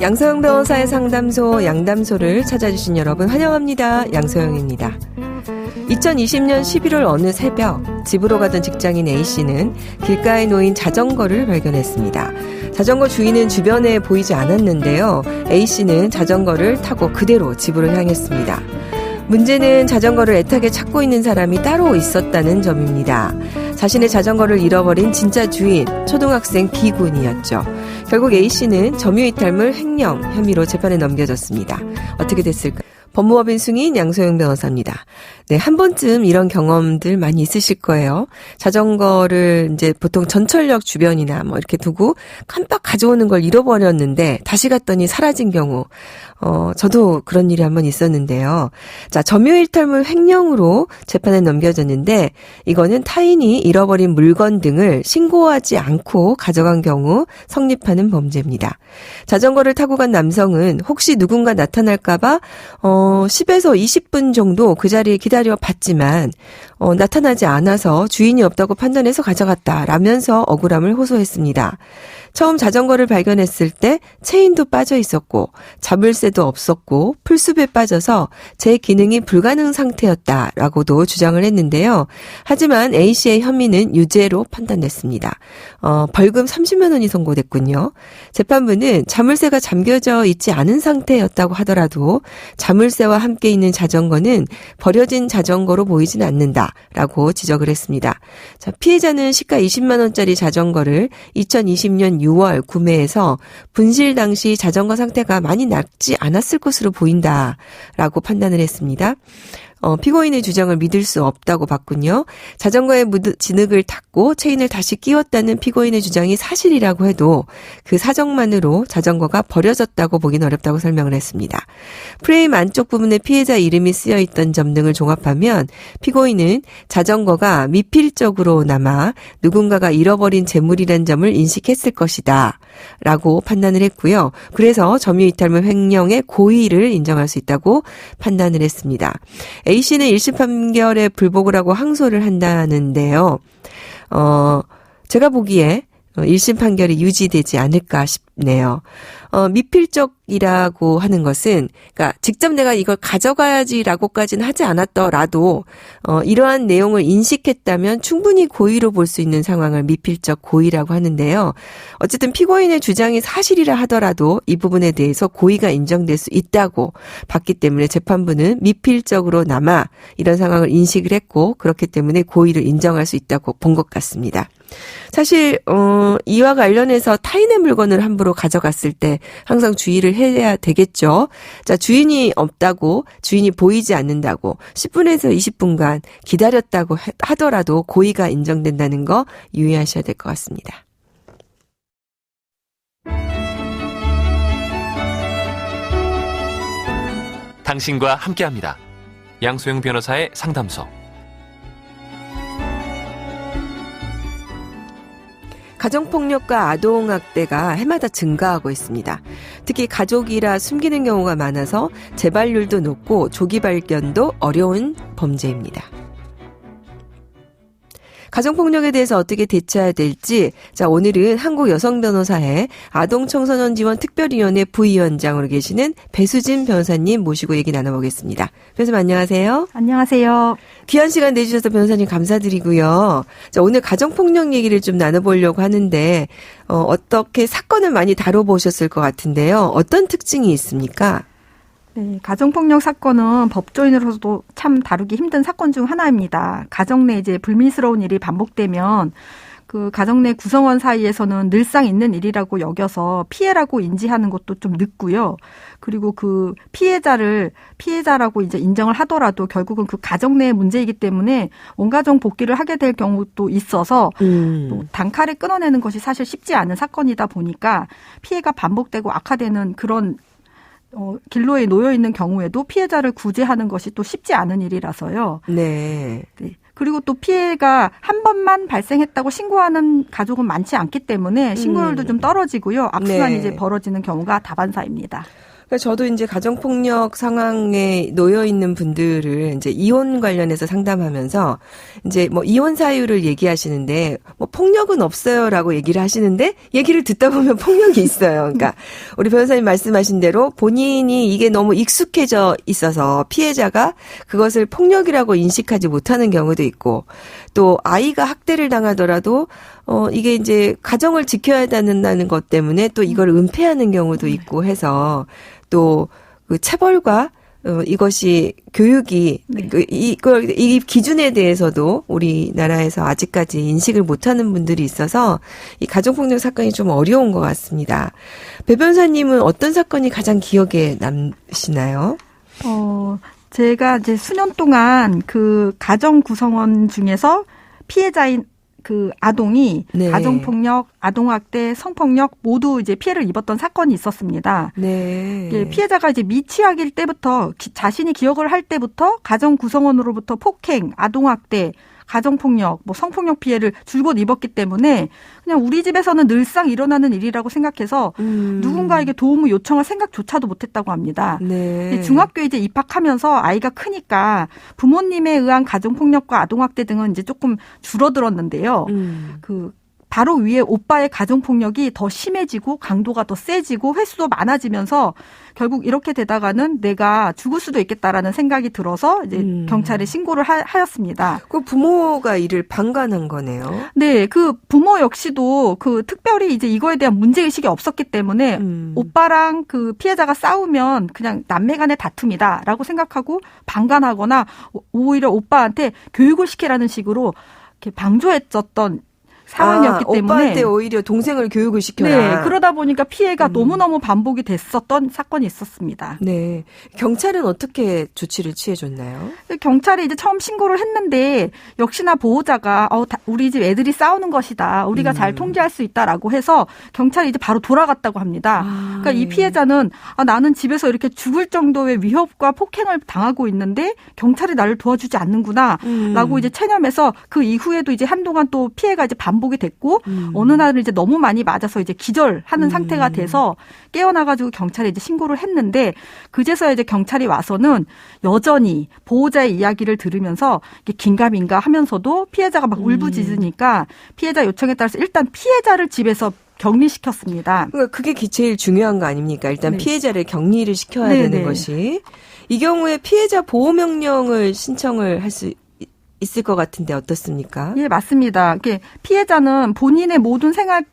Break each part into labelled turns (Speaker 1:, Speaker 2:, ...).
Speaker 1: 양소영 변호사의 상담소 양담소를 찾아주신 여러분 환영합니다. 양소영입니다. 2020년 11월 어느 새벽 집으로 가던 직장인 A씨는 길가에 놓인 자전거를 발견했습니다. 자전거 주인은 주변에 보이지 않았는데요. A씨는 자전거를 타고 그대로 집으로 향했습니다. 문제는 자전거를 애타게 찾고 있는 사람이 따로 있었다는 점입니다. 자신의 자전거를 잃어버린 진짜 주인, 초등학생 B군이었죠. 결국 A씨는 점유이탈물 횡령 혐의로 재판에 넘겨졌습니다. 어떻게 됐을까요? 법무법인 승인 양소영 변호사입니다. 네, 한 번쯤 이런 경험들 많이 있으실 거예요. 자전거를 이제 보통 전철역 주변이나 뭐 이렇게 두고 깜빡 가져오는 걸 잃어버렸는데 다시 갔더니 사라진 경우. 저도 그런 일이 한번 있었는데요. 자, 점유이탈물 횡령으로 재판에 넘겨졌는데 이거는 타인이 잃어버린 물건 등을 신고하지 않고 가져간 경우 성립하는 범죄입니다. 자전거를 타고 간 남성은 혹시 누군가 나타날까봐 10에서 20분 정도 그 자리에 기다려 봤지만 나타나지 않아서 주인이 없다고 판단해서 가져갔다라면서 억울함을 호소했습니다. 처음 자전거를 발견했을 때 체인도 빠져 있었고 자물쇠도 없었고 풀숲에 빠져서 제 기능이 불가능 상태였다라고도 주장을 했는데요. 하지만 A씨의 혐의는 유죄로 판단됐습니다. 벌금 30만 원이 선고됐군요. 재판부는 자물쇠가 잠겨져 있지 않은 상태였다고 하더라도 자물쇠와 함께 있는 자전거는 버려진 자전거로 보이진 않는다라고 지적을 했습니다. 자, 피해자는 시가 20만 원짜리 자전거를 2020년 6월 구매해서 분실 당시 자전거 상태가 많이 낫지 않았을 것으로 보인다라고 판단을 했습니다. 피고인의 주장을 믿을 수 없다고 봤군요. 자전거에 진흙을 닦고 체인을 다시 끼웠다는 피고인의 주장이 사실이라고 해도 그 사정만으로 자전거가 버려졌다고 보기는 어렵다고 설명을 했습니다. 프레임 안쪽 부분에 피해자 이름이 쓰여있던 점 등을 종합하면 피고인은 자전거가 미필적으로나마 누군가가 잃어버린 재물이란 점을 인식했을 것이다 라고 판단을 했고요. 그래서 점유이탈물 횡령의 고의를 인정할 수 있다고 판단을 했습니다. A씨는 1심 판결에 불복을 하고 항소를 한다는데요. 제가 보기에 1심 판결이 유지되지 않을까 싶네요. 미필적이라고 하는 것은, 그러니까 직접 내가 이걸 가져가야지라고까지는 하지 않았더라도, 이러한 내용을 인식했다면 충분히 고의로 볼 수 있는 상황을 미필적 고의라고 하는데요. 어쨌든 피고인의 주장이 사실이라 하더라도 이 부분에 대해서 고의가 인정될 수 있다고 봤기 때문에 재판부는 미필적으로나마 이런 상황을 인식을 했고, 그렇기 때문에 고의를 인정할 수 있다고 본 것 같습니다. 사실 이와 관련해서 타인의 물건을 함부로 가져갔을 때 항상 주의를 해야 되겠죠. 자, 주인이 없다고, 주인이 보이지 않는다고 10분에서 20분간 기다렸다고 하더라도 고의가 인정된다는 거 유의하셔야 될 것 같습니다.
Speaker 2: 당신과 함께합니다. 양소영 변호사의 상담소.
Speaker 1: 가정폭력과 아동학대가 해마다 증가하고 있습니다. 특히 가족이라 숨기는 경우가 많아서 재발률도 높고 조기 발견도 어려운 범죄입니다. 가정폭력에 대해서 어떻게 대처해야 될지, 자, 오늘은 한국여성변호사회 아동청소년지원특별위원회 부위원장으로 계시는 배수진 변호사님 모시고 얘기 나눠보겠습니다. 변호사님 안녕하세요.
Speaker 3: 안녕하세요.
Speaker 1: 귀한 시간 내주셔서 변호사님 감사드리고요. 자, 오늘 가정폭력 얘기를 좀 나눠보려고 하는데 어떻게 사건을 많이 다뤄보셨을 것 같은데요. 어떤 특징이 있습니까?
Speaker 3: 네, 가정폭력 사건은 법조인으로서도 참 다루기 힘든 사건 중 하나입니다. 가정 내 이제 불미스러운 일이 반복되면 그 가정 내 구성원 사이에서는 늘상 있는 일이라고 여겨서 피해라고 인지하는 것도 좀 늦고요. 그리고 그 피해자라고 이제 인정을 하더라도 결국은 그 가정 내의 문제이기 때문에 원가정 복귀를 하게 될 경우도 있어서 또 단칼에 끊어내는 것이 사실 쉽지 않은 사건이다 보니까 피해가 반복되고 악화되는 그런 길로에 놓여 있는 경우에도 피해자를 구제하는 것이 또 쉽지 않은 일이라서요.
Speaker 1: 네.
Speaker 3: 네. 그리고 또 피해가 한 번만 발생했다고 신고하는 가족은 많지 않기 때문에 신고율도 좀 떨어지고요. 악순환이 이제 벌어지는 경우가 다반사입니다.
Speaker 1: 그러니까 저도 이제 가정폭력 상황에 놓여 있는 분들을 이제 이혼 관련해서 상담하면서 이제 뭐 이혼 사유를 얘기하시는데 뭐 폭력은 없어요라고 얘기를 하시는데 얘기를 듣다 보면 폭력이 있어요. 그러니까 우리 변호사님 말씀하신 대로 본인이 이게 너무 익숙해져 있어서 피해자가 그것을 폭력이라고 인식하지 못하는 경우도 있고 또 아이가 학대를 당하더라도 이게 이제 가정을 지켜야 된다는 것 때문에 또 이걸 은폐하는 경우도 있고 해서 또 그 체벌과 이것이 교육이
Speaker 3: 네.
Speaker 1: 이 기준에 대해서도 우리나라에서 아직까지 인식을 못하는 분들이 있어서 이 가정폭력 사건이 좀 어려운 것 같습니다. 배 변호사님은 어떤 사건이 가장 기억에 남으시나요?
Speaker 3: 제가 이제 수년 동안 그 가정 구성원 중에서 피해자인 그 아동이
Speaker 1: 네.
Speaker 3: 가정폭력, 아동학대, 성폭력 모두 이제 피해를 입었던 사건이 있었습니다.
Speaker 1: 네.
Speaker 3: 예, 피해자가 이제 미취학일 때부터 자신이 기억을 할 때부터 가정 구성원으로부터 폭행, 아동학대, 가정폭력, 뭐 성폭력 피해를 줄곧 입었기 때문에 그냥 우리 집에서는 늘상 일어나는 일이라고 생각해서 누군가에게 도움을 요청할 생각조차도 못했다고 합니다.
Speaker 1: 네.
Speaker 3: 중학교에 이제 입학하면서 아이가 크니까 부모님에 의한 가정폭력과 아동학대 등은 이제 조금 줄어들었는데요. 바로 위에 오빠의 가정폭력이 더 심해지고 강도가 더 세지고 횟수도 많아지면서 결국 이렇게 되다가는 내가 죽을 수도 있겠다라는 생각이 들어서 이제 경찰에 신고를 하였습니다.
Speaker 1: 그 부모가 이를 방관한 거네요.
Speaker 3: 네, 그 부모 역시도 그 특별히 이제 이거에 대한 문제의식이 없었기 때문에 오빠랑 그 피해자가 싸우면 그냥 남매 간의 다툼이다라고 생각하고 방관하거나 오히려 오빠한테 교육을 시키라는 식으로 이렇게 방조했었던 상황이었기 때문에
Speaker 1: 오빠한테 오히려 동생을 교육을 시켜라.
Speaker 3: 네, 그러다 보니까 피해가 너무너무 반복이 됐었던 사건이 있었습니다.
Speaker 1: 네, 경찰은 어떻게 조치를 취해줬나요?
Speaker 3: 경찰이 이제 처음 신고를 했는데 역시나 보호자가 우리 집 애들이 싸우는 것이다. 우리가 잘 통제할 수 있다라고 해서 경찰이 이제 바로 돌아갔다고 합니다. 그러니까 이 피해자는 나는 집에서 이렇게 죽을 정도의 위협과 폭행을 당하고 있는데 경찰이 나를 도와주지 않는구나라고 이제 체념해서 그 이후에도 이제 한동안 또 피해가 이제 반복이 됐고 어느 날은 이제 너무 많이 맞아서 이제 기절하는 상태가 돼서 깨어나가지고 경찰에 이제 신고를 했는데 그제서야 이제 경찰이 와서는 여전히 보호자의 이야기를 들으면서 긴가민가 하면서도 피해자가 막 울부짖으니까 피해자 요청에 따라서 일단 피해자를 집에서 격리시켰습니다.
Speaker 1: 그러니까 그게 제일 중요한 거 아닙니까? 일단
Speaker 3: 네.
Speaker 1: 피해자를 격리를 시켜야
Speaker 3: 네네.
Speaker 1: 되는 것이. 이 경우에 피해자 보호명령을 신청을 할 수 있을 것 같은데 어떻습니까?
Speaker 3: 예, 맞습니다. 피해자는 본인의 모든 생활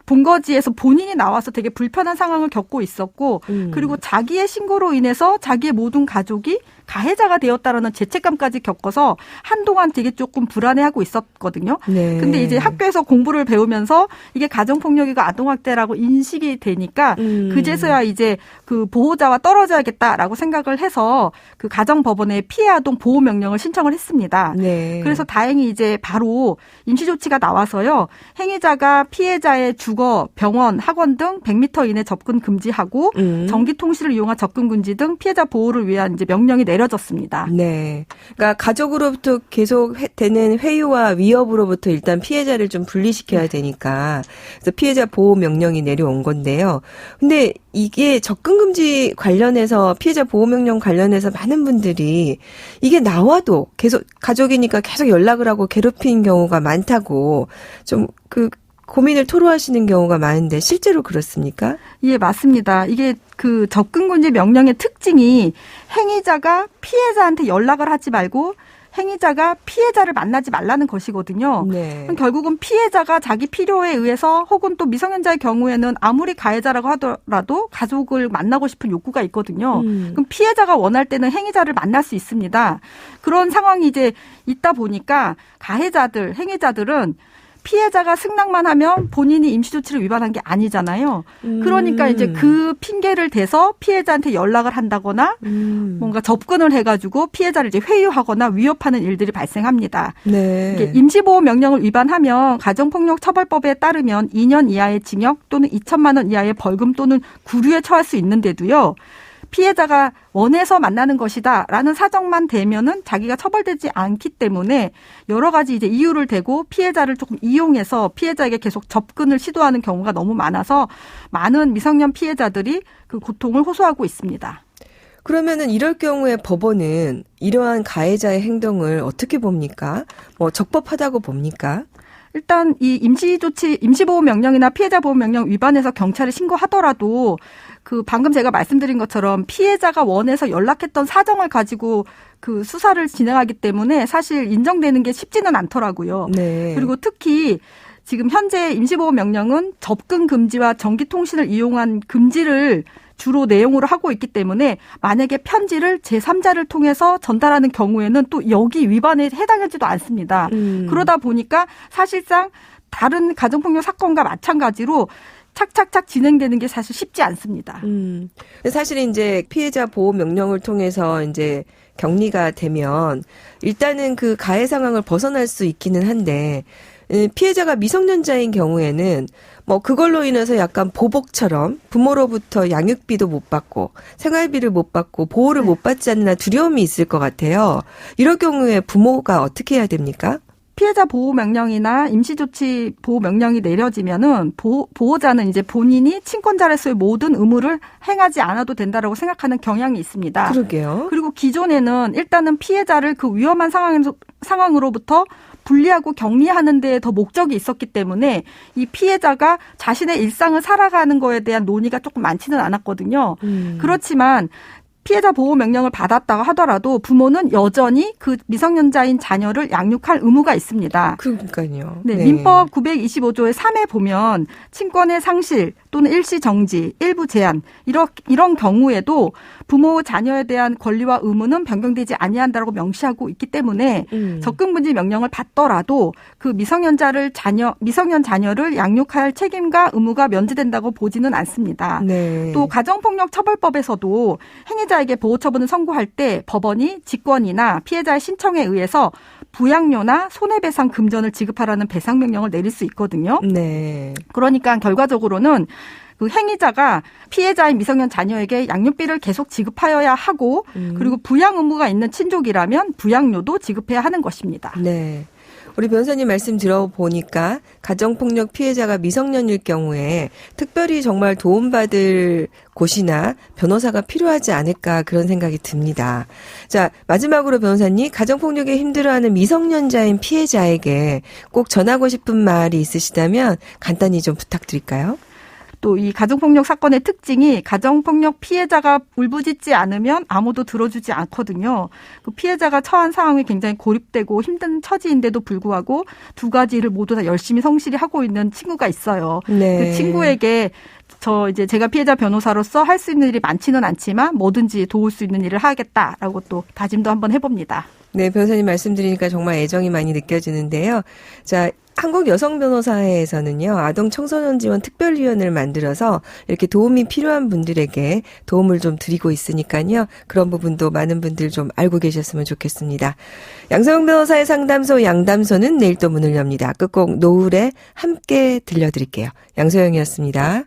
Speaker 3: 본거지에서 본인이 나와서 되게 불편한 상황을 겪고 있었고 그리고 자기의 신고로 인해서 자기의 모든 가족이 가해자가 되었다라는 죄책감까지 겪어서 한동안 되게 조금 불안해하고 있었거든요.
Speaker 1: 네.
Speaker 3: 근데 이제 학교에서 공부를 배우면서 이게 가정폭력이고 아동학대라고 인식이 되니까 그제서야 이제 그 보호자와 떨어져야겠다라고 생각을 해서 그 가정법원에 피해 아동 보호 명령을 신청을 했습니다.
Speaker 1: 네.
Speaker 3: 그래서 다행히 이제 바로 임시조치가 나와서요. 행위자가 피해자의 주거, 병원, 학원 등 100m 이내 접근 금지하고 전기통신을 이용한 접근 금지 등 피해자 보호를 위한 이제 명령이 내려졌습니다.
Speaker 1: 네. 그러니까 가족으로부터 계속 되는 회유와 위협으로부터 일단 피해자를 좀 분리시켜야 되니까 그래서 피해자 보호 명령이 내려온 건데요. 근데 이게 접근 금지 관련해서 피해자 보호 명령 관련해서 많은 분들이 이게 나와도 계속 가족이니까 계속 연락을 하고 괴롭히는 경우가 많다고 좀 고민을 토로하시는 경우가 많은데 실제로 그렇습니까?
Speaker 3: 예, 맞습니다. 이게 그 접근금지 명령의 특징이 행위자가 피해자한테 연락을 하지 말고 행위자가 피해자를 만나지 말라는 것이거든요.
Speaker 1: 네.
Speaker 3: 그럼 결국은 피해자가 자기 필요에 의해서 혹은 또 미성년자의 경우에는 아무리 가해자라고 하더라도 가족을 만나고 싶은 욕구가 있거든요. 그럼 피해자가 원할 때는 행위자를 만날 수 있습니다. 그런 상황이 이제 있다 보니까 가해자들, 행위자들은 피해자가 승낙만 하면 본인이 임시조치를 위반한 게 아니잖아요. 그러니까 이제 그 핑계를 대서 피해자한테 연락을 한다거나 뭔가 접근을 해가지고 피해자를 이제 회유하거나 위협하는 일들이 발생합니다.
Speaker 1: 네.
Speaker 3: 임시보호 명령을 위반하면 가정폭력처벌법에 따르면 2년 이하의 징역 또는 2천만 원 이하의 벌금 또는 구류에 처할 수 있는데도요. 피해자가 원해서 만나는 것이다라는 사정만 대면은 자기가 처벌되지 않기 때문에 여러 가지 이제 이유를 대고 피해자를 조금 이용해서 피해자에게 계속 접근을 시도하는 경우가 너무 많아서 많은 미성년 피해자들이 그 고통을 호소하고 있습니다.
Speaker 1: 그러면은 이럴 경우에 법원은 이러한 가해자의 행동을 어떻게 봅니까? 뭐 적법하다고 봅니까?
Speaker 3: 일단 이 임시보호명령이나 피해자보호명령 위반해서 경찰에 신고하더라도 그 방금 제가 말씀드린 것처럼 피해자가 원해서 연락했던 사정을 가지고 그 수사를 진행하기 때문에 사실 인정되는 게 쉽지는 않더라고요.
Speaker 1: 네.
Speaker 3: 그리고 특히 지금 현재 임시보호명령은 접근 금지와 전기통신을 이용한 금지를 주로 내용으로 하고 있기 때문에 만약에 편지를 제3자를 통해서 전달하는 경우에는 또 여기 위반에 해당하지도 않습니다. 그러다 보니까 사실상 다른 가정폭력 사건과 마찬가지로 착착착 진행되는 게 사실 쉽지 않습니다.
Speaker 1: 사실 이제 피해자 보호 명령을 통해서 이제 격리가 되면 일단은 그 가해 상황을 벗어날 수 있기는 한데 피해자가 미성년자인 경우에는 뭐 그걸로 인해서 약간 보복처럼 부모로부터 양육비도 못 받고 생활비를 못 받고 보호를 못 받지 않나 두려움이 있을 것 같아요. 이럴 경우에 부모가 어떻게 해야 됩니까?
Speaker 3: 피해자 보호 명령이나 임시조치 보호 명령이 내려지면은 보호자는 이제 본인이 친권자로서의 모든 의무를 행하지 않아도 된다라고 생각하는 경향이 있습니다.
Speaker 1: 그러게요.
Speaker 3: 그리고 기존에는 일단은 피해자를 그 위험한 상황으로부터 분리하고 격리하는 데에 더 목적이 있었기 때문에 이 피해자가 자신의 일상을 살아가는 거에 대한 논의가 조금 많지는 않았거든요. 그렇지만 피해자 보호 명령을 받았다고 하더라도 부모는 여전히 그 미성년자인 자녀를 양육할 의무가 있습니다.
Speaker 1: 그러니까요.
Speaker 3: 네, 민법 925조의 3에 보면 친권의 상실 또는 일시 정지, 일부 제한 이런 경우에도 부모 자녀에 대한 권리와 의무는 변경되지 아니한다고 명시하고 있기 때문에 접근 금지 명령을 받더라도 그 미성년 자녀를 양육할 책임과 의무가 면제된다고 보지는 않습니다.
Speaker 1: 네.
Speaker 3: 또 가정폭력 처벌법에서도 행위자에게 보호처분을 선고할 때 법원이 직권이나 피해자의 신청에 의해서 부양료나 손해배상 금전을 지급하라는 배상명령을 내릴 수 있거든요.
Speaker 1: 네.
Speaker 3: 그러니까 결과적으로는 그 행위자가 피해자인 미성년 자녀에게 양육비를 계속 지급하여야 하고 그리고 부양 의무가 있는 친족이라면 부양료도 지급해야 하는 것입니다.
Speaker 1: 네. 우리 변호사님 말씀 들어보니까 가정폭력 피해자가 미성년일 경우에 특별히 정말 도움받을 곳이나 변호사가 필요하지 않을까 그런 생각이 듭니다. 자, 마지막으로 변호사님, 가정폭력에 힘들어하는 미성년자인 피해자에게 꼭 전하고 싶은 말이 있으시다면 간단히 좀 부탁드릴까요?
Speaker 3: 또 이 가정폭력 사건의 특징이 가정폭력 피해자가 울부짖지 않으면 아무도 들어주지 않거든요. 그 피해자가 처한 상황이 굉장히 고립되고 힘든 처지인데도 불구하고 두 가지를 모두 다 열심히 성실히 하고 있는 친구가 있어요.
Speaker 1: 네.
Speaker 3: 그 친구에게 제가 피해자 변호사로서 할 수 있는 일이 많지는 않지만 뭐든지 도울 수 있는 일을 하겠다라고 또 다짐도 한번 해봅니다.
Speaker 1: 네, 변호사님 말씀 드리니까 정말 애정이 많이 느껴지는데요. 자, 한국여성변호사회에서는요, 아동청소년지원특별위원회를 만들어서 이렇게 도움이 필요한 분들에게 도움을 좀 드리고 있으니까요. 그런 부분도 많은 분들 좀 알고 계셨으면 좋겠습니다. 양서영 변호사의 상담소 양담소는 내일 또 문을 엽니다. 끝곡 노을에 함께 들려드릴게요. 양서영이었습니다.